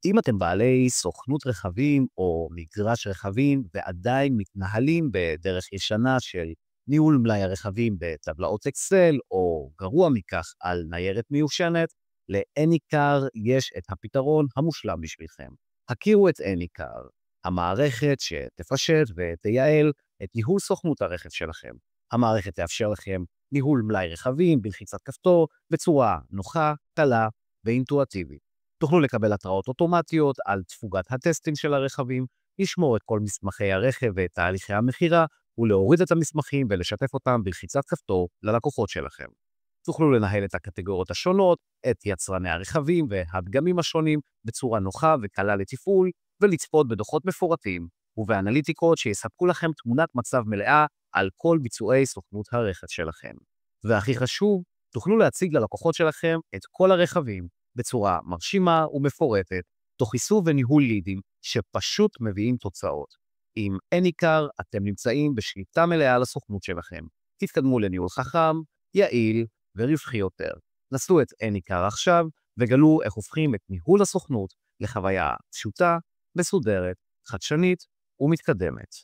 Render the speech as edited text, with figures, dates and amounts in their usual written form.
אם אתם בעלי סוכנות רכבים או מגרש רכבים ועדיין מתנהלים בדרך ישנה של ניהול מלאי הרכבים בטבלאות אקסל או גרוע מכך על ניירת מיושנת, לאניקר יש את הפתרון המושלם בשבילכם. הכירו את אניקר, המערכת שתפשט ותייעל את ניהול סוכנות הרכב שלכם. המערכת תאפשר לכם ניהול מלאי רכבים בלחיצת כפתור בצורה נוחה, קלה ואינטואטיבית. תוכלו לקבל התראות אוטומטיות על תפוגת הטסטים של הרכבים, לשמור את כל מסמכי הרכב ואת תהליכי המכירה, ולהוריד את המסמכים ולשתף אותם בלחיצת כפתור ללקוחות שלכם. תוכלו לנהל את הקטגוריות השונות, את יצרני הרכבים והדגמים השונים בצורה נוחה וקלה לתפעול, ולצפות בדוחות מפורטים ובאנליטיקות שיספקו לכם תמונת מצב מלאה על כל ביצועי סוכנות הרכב שלכם. והכי חשוב, תוכלו להציג ללקוחות שלכם את כל הרכבים בצורה מרשימה ומפורטת, תוך חישוב וניהול לידים שפשוט מביאים תוצאות. עם אניקר אתם נמצאים בשליטה מלאה על הסוכנות שלכם. תתקדמו לניהול חכם, יעיל ורווחי יותר. נסו את אניקר עכשיו וגלו איך הופכים את ניהול הסוכנות לחוויה פשוטה, מסודרת, חדשנית ומתקדמת.